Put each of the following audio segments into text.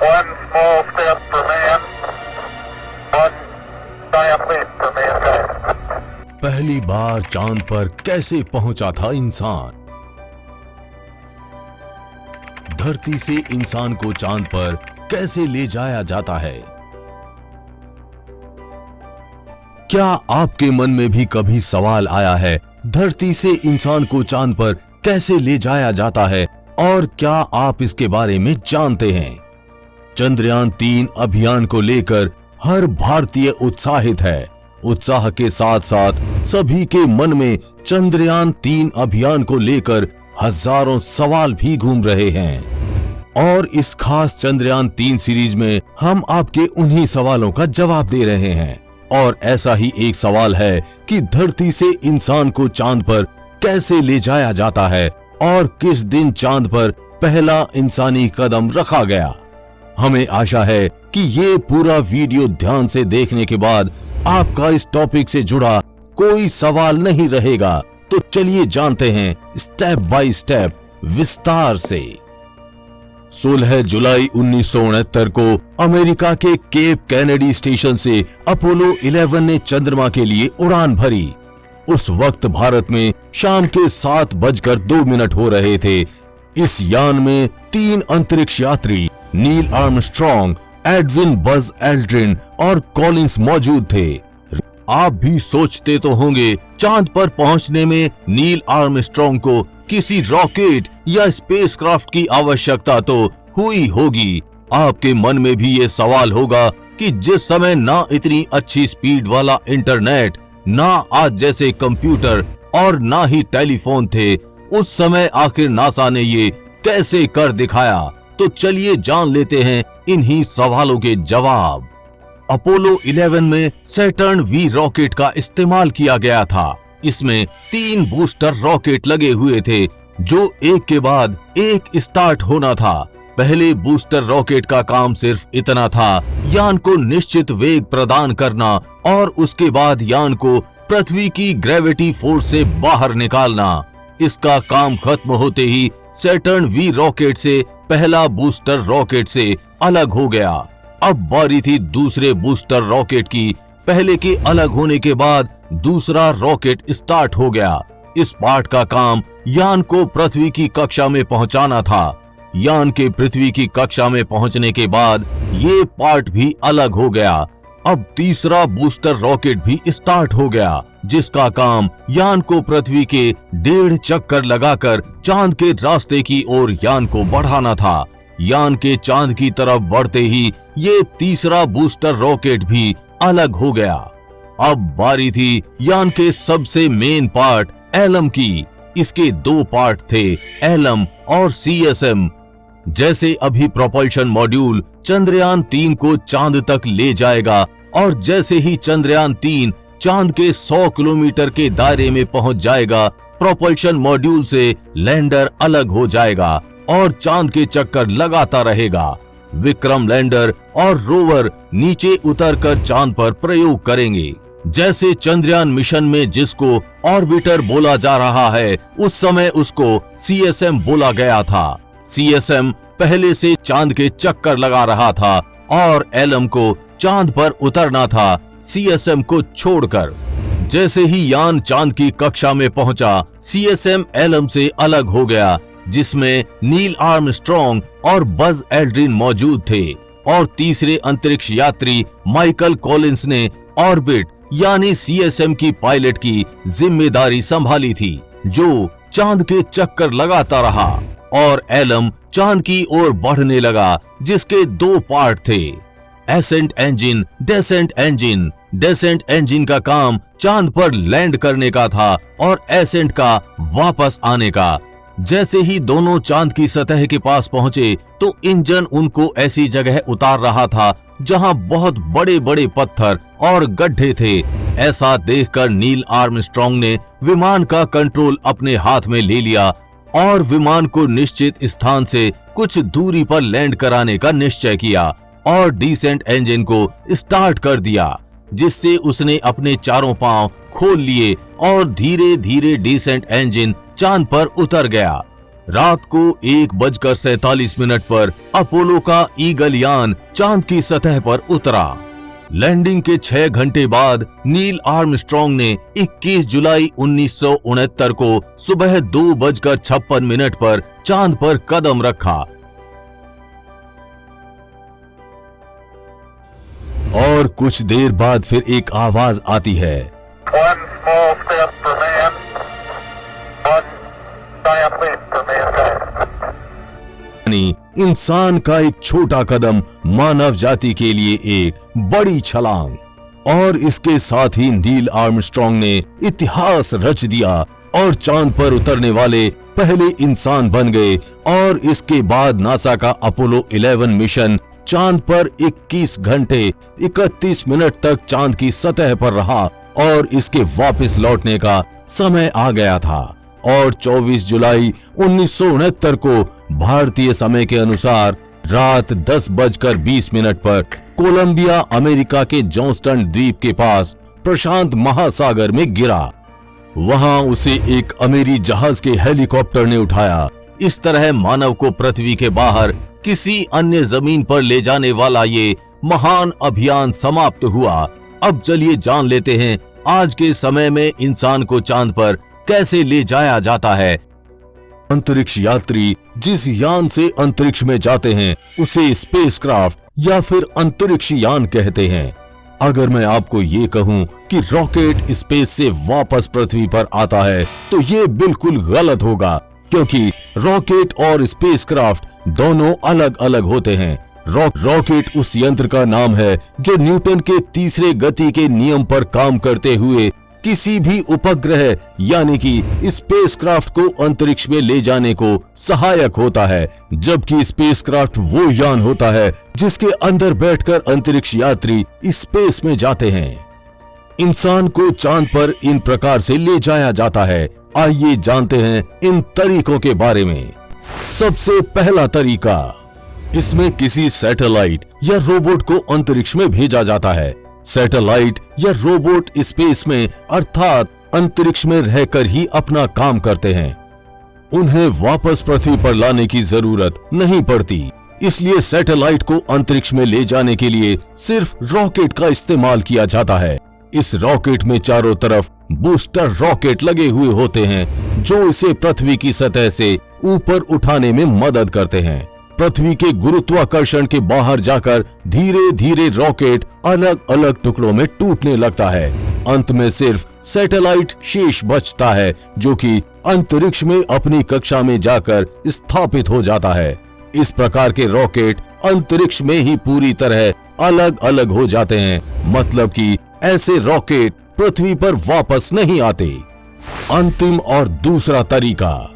One small step for man, one giant leap for mankind. पहली बार चांद पर कैसे पहुंचा था इंसान? धरती से इंसान को चांद पर कैसे ले जाया जाता है? क्या आपके मन में भी कभी सवाल आया है, धरती से इंसान को चांद पर कैसे ले जाया जाता है और क्या आप इसके बारे में जानते हैं? चंद्रयान 3 अभियान को लेकर हर भारतीय उत्साहित है। उत्साह के साथ साथ सभी के मन में चंद्रयान 3 अभियान को लेकर हजारों सवाल भी घूम रहे हैं और इस खास चंद्रयान 3 सीरीज में हम आपके उन्हीं सवालों का जवाब दे रहे हैं। और ऐसा ही एक सवाल है कि धरती से इंसान को चांद पर कैसे ले जाया जाता है और किस दिन चांद पर पहला इंसानी कदम रखा गया। हमें आशा है कि ये पूरा वीडियो ध्यान से देखने के बाद आपका इस टॉपिक से जुड़ा कोई सवाल नहीं रहेगा। तो चलिए जानते हैं स्टेप बाय स्टेप विस्तार से। 16 जुलाई 1969 को अमेरिका के केप कैनेडी स्टेशन से अपोलो 11 ने चंद्रमा के लिए उड़ान भरी। उस वक्त भारत में शाम के 7:02 हो रहे थे। इस यान में 3 अंतरिक्ष यात्री Neil Armstrong, Edwin Buzz Aldrin और कॉलिंस मौजूद थे। आप भी सोचते तो होंगे चांद पर पहुंचने में नील आर्मस्ट्रॉन्ग को किसी रॉकेट या स्पेसक्राफ्ट की आवश्यकता तो हुई होगी। आपके मन में भी ये सवाल होगा कि जिस समय ना इतनी अच्छी स्पीड वाला इंटरनेट, ना आज जैसे कंप्यूटर और ना ही टेलीफोन थे, उस समय आखिर नासा ने ये कैसे कर दिखाया? तो चलिए जान लेते हैं इन्हीं सवालों के जवाब। अपोलो 11 में सैटर्न वी रॉकेट का इस्तेमाल किया गया था। इसमें 3 बूस्टर रॉकेट लगे हुए थे जो एक के बाद एक स्टार्ट होना था। पहले बूस्टर रॉकेट का काम सिर्फ इतना था, यान को निश्चित वेग प्रदान करना और उसके बाद यान को पृथ्वी की ग्रेविटी फोर्स से बाहर निकालना। इसका काम खत्म होते ही सैटर्न वी रॉकेट से पहला बूस्टर रॉकेट से अलग हो गया। अब बारी थी दूसरे बूस्टर रॉकेट की। पहले के अलग होने के बाद दूसरा रॉकेट स्टार्ट हो गया। इस पार्ट का काम यान को पृथ्वी की कक्षा में पहुंचाना था। यान के पृथ्वी की कक्षा में पहुंचने के बाद ये पार्ट भी अलग हो गया। अब तीसरा बूस्टर रॉकेट भी स्टार्ट हो गया, जिसका काम यान को पृथ्वी के 1.5 चक्कर लगाकर चांद के रास्ते की ओर यान को बढ़ाना था। यान के चांद की तरफ बढ़ते ही ये तीसरा बूस्टर रॉकेट भी अलग हो गया। अब बारी थी यान के सबसे मेन पार्ट एलम की। इसके 2 पार्ट थे, एलम और सीएसएम। जैसे अभी प्रोपल्शन मॉड्यूल चंद्रयान 3 को चांद तक ले जाएगा और जैसे ही चंद्रयान 3 चांद के 100 किलोमीटर के दायरे में पहुंच जाएगा, प्रोपल्शन मॉड्यूल से लैंडर अलग हो जाएगा और चांद के चक्कर लगाता रहेगा। विक्रम लैंडर और रोवर नीचे उतरकर चांद पर प्रयोग करेंगे। जैसे चंद्रयान मिशन में जिसको ऑर्बिटर बोला जा रहा है, उस समय उसको सीएसएम बोला गया था। सीएसएम पहले से चांद के चक्कर लगा रहा था और एलम को चांद पर उतरना था सीएसएम को छोड़कर। जैसे ही यान चांद की कक्षा में पहुंचा, सीएसएम एलम से अलग हो गया, जिसमें नील आर्मस्ट्रॉन्ग और बज एल्ड्रिन मौजूद थे और तीसरे अंतरिक्ष यात्री माइकल कॉलिंस ने ऑर्बिट यानी सीएसएम की पायलट की जिम्मेदारी संभाली थी, जो चांद के चक्कर लगाता रहा और एलम चांद की ओर बढ़ने लगा, जिसके 2 पार्ट थे, ascent engine, descent engine. Descent engine का काम चांद पर लैंड करने का था और एसेंट का वापस आने का। जैसे ही दोनों चांद की सतह के पास पहुंचे तो इंजन उनको ऐसी जगह उतार रहा था जहां बहुत बड़े बड़े पत्थर और गड्ढे थे। ऐसा देखकर नील आर्मस्ट्रॉन्ग ने विमान का कंट्रोल अपने हाथ में ले लिया और विमान को निश्चित स्थान से कुछ दूरी पर लैंड कराने का निश्चय किया और डिसेंट इंजन को स्टार्ट कर दिया, जिससे उसने अपने चारों पांव खोल लिए और धीरे धीरे डिसेंट इंजन चांद पर उतर गया। रात को 1:47 पर अपोलो का ईगल यान चांद की सतह पर उतरा। लैंडिंग के 6 घंटे बाद नील आर्मस्ट्रॉन्ग ने 21 जुलाई 1969 को सुबह 2:56 पर चांद पर कदम रखा और कुछ देर बाद फिर एक आवाज आती है, One small step for man, one giant leap for mankind. यानी इंसान का एक छोटा कदम मानव जाति के लिए एक बड़ी छलांग। और इसके साथ ही नील आर्मस्ट्रॉन्ग ने इतिहास रच दिया और चांद पर उतरने वाले पहले इंसान बन गए। और इसके बाद नासा का अपोलो 11 मिशन चांद पर 21 घंटे 31 मिनट तक चांद की सतह पर रहा और इसके वापस लौटने का समय आ गया था। और 24 जुलाई 1969 को भारतीय समय के अनुसार रात 10:20 पर कोलंबिया अमेरिका के जॉन्सटन द्वीप के पास प्रशांत महासागर में गिरा। वहां उसे एक अमेरिकी जहाज के हेलीकॉप्टर ने उठाया। इस तरह मानव को पृथ्वी के बाहर किसी अन्य जमीन पर ले जाने वाला ये महान अभियान समाप्त हुआ। अब चलिए जान लेते हैं आज के समय में इंसान को चांद पर कैसे ले जाया जाता है। अंतरिक्ष यात्री जिस यान से अंतरिक्ष में जाते हैं उसे स्पेसक्राफ्ट या फिर अंतरिक्ष यान कहते हैं। अगर मैं आपको ये कहूं कि रॉकेट स्पेस से वापस पृथ्वी पर आता है तो ये बिल्कुल गलत होगा, क्योंकि रॉकेट और स्पेसक्राफ्ट दोनों अलग अलग होते हैं। रॉकेट उस यंत्र का नाम है जो न्यूटन के तीसरे गति के नियम पर काम करते हुए किसी भी उपग्रह यानी कि स्पेसक्राफ्ट को अंतरिक्ष में ले जाने को सहायक होता है, जबकि स्पेसक्राफ्ट वो यान होता है जिसके अंदर बैठकर अंतरिक्ष यात्री स्पेस में जाते हैं। इंसान को चांद पर इन प्रकार से ले जाया जाता है। आइए जानते हैं इन तरीकों के बारे में। सबसे पहला तरीका, इसमें किसी सैटेलाइट या रोबोट को अंतरिक्ष में भेजा जाता है। सैटेलाइट या रोबोट स्पेस में अर्थात अंतरिक्ष में रहकर ही अपना काम करते हैं। उन्हें वापस पृथ्वी पर लाने की जरूरत नहीं पड़ती, इसलिए सैटेलाइट को अंतरिक्ष में ले जाने के लिए सिर्फ रॉकेट का इस्तेमाल किया जाता है। इस रॉकेट में चारों तरफ बूस्टर रॉकेट लगे हुए होते हैं जो इसे पृथ्वी की सतह से ऊपर उठाने में मदद करते हैं। पृथ्वी के गुरुत्वाकर्षण के बाहर जाकर धीरे धीरे रॉकेट अलग अलग टुकड़ों में टूटने लगता है। अंत में सिर्फ सैटेलाइट शेष बचता है जो कि अंतरिक्ष में अपनी कक्षा में जाकर स्थापित हो जाता है। इस प्रकार के रॉकेट अंतरिक्ष में ही पूरी तरह अलग अलग हो जाते हैं, मतलब कि ऐसे रॉकेट पृथ्वी पर वापस नहीं आते। अंतिम और दूसरा तरीका,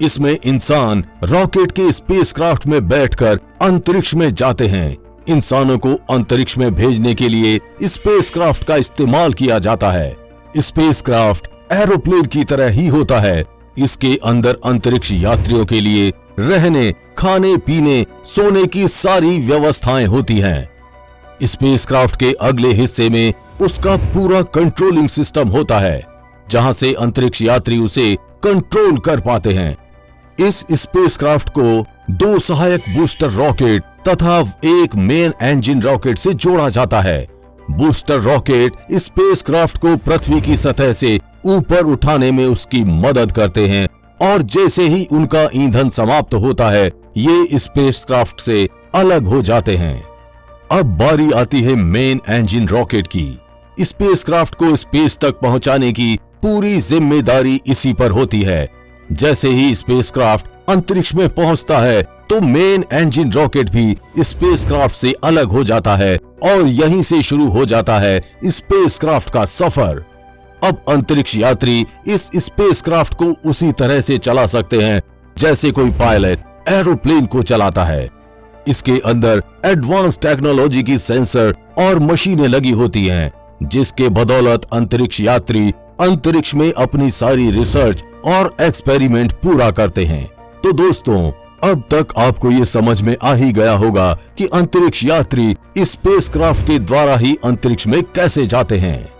इसमें इंसान रॉकेट के स्पेसक्राफ्ट में बैठकर अंतरिक्ष में जाते हैं। इंसानों को अंतरिक्ष में भेजने के लिए स्पेसक्राफ्ट का इस्तेमाल किया जाता है। स्पेसक्राफ्ट एरोप्लेन की तरह ही होता है। इसके अंदर अंतरिक्ष यात्रियों के लिए रहने, खाने, पीने, सोने की सारी व्यवस्थाएं होती हैं। स्पेसक्राफ्ट के अगले हिस्से में उसका पूरा कंट्रोलिंग सिस्टम होता है, जहां से अंतरिक्ष यात्री उसे कंट्रोल कर पाते हैं। इस स्पेसक्राफ्ट को 2 सहायक बूस्टर रॉकेट तथा एक मेन इंजन रॉकेट से जोड़ा जाता है। बूस्टर रॉकेट स्पेसक्राफ्ट को पृथ्वी की सतह से ऊपर उठाने में उसकी मदद करते हैं और जैसे ही उनका ईंधन समाप्त होता है ये स्पेसक्राफ्ट से अलग हो जाते हैं। अब बारी आती है मेन इंजन रॉकेट की। स्पेसक्राफ्ट को स्पेस तक पहुंचाने की पूरी जिम्मेदारी इसी पर होती है। जैसे ही स्पेसक्राफ्ट अंतरिक्ष में पहुंचता है तो मेन इंजन रॉकेट भी स्पेसक्राफ्ट से अलग हो जाता है और यहीं से शुरू हो जाता है स्पेसक्राफ्ट का सफर। अब अंतरिक्ष यात्री इस स्पेसक्राफ्ट को उसी तरह से चला सकते हैं जैसे कोई पायलट एरोप्लेन को चलाता है। इसके अंदर एडवांस टेक्नोलॉजी की सेंसर और मशीनें लगी होती हैं, जिसके बदौलत अंतरिक्ष यात्री अंतरिक्ष में अपनी सारी रिसर्च और एक्सपेरिमेंट पूरा करते हैं। तो दोस्तों, अब तक आपको ये समझ में आ ही गया होगा कि अंतरिक्ष यात्री स्पेसक्राफ्ट के द्वारा ही अंतरिक्ष में कैसे जाते हैं।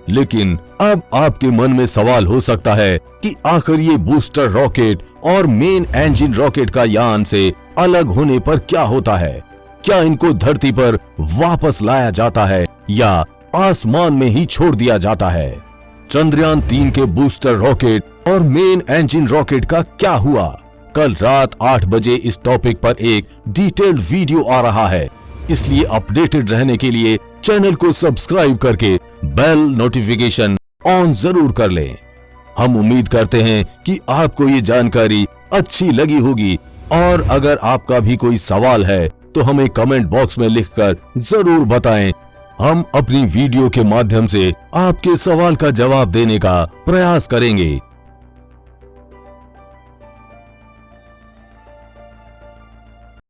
लेकिन अब आपके मन में सवाल हो सकता है कि आखिर ये बूस्टर रॉकेट और मेन इंजन रॉकेट का यान से अलग होने पर क्या होता है? क्या इनको धरती पर वापस लाया जाता है या आसमान में ही छोड़ दिया जाता है? चंद्रयान 3 के बूस्टर रॉकेट और मेन इंजन रॉकेट का क्या हुआ? कल रात 8 बजे इस टॉपिक पर एक डिटेल्ड वीडियो आ रहा है, इसलिए अपडेटेड रहने के लिए चैनल को सब्सक्राइब करके बेल नोटिफिकेशन ऑन जरूर कर लें। हम उम्मीद करते हैं कि आपको ये जानकारी अच्छी लगी होगी और अगर आपका भी कोई सवाल है तो हमें कमेंट बॉक्स में लिखकर जरूर बताएं। हम अपनी वीडियो के माध्यम से आपके सवाल का जवाब देने का प्रयास करेंगे।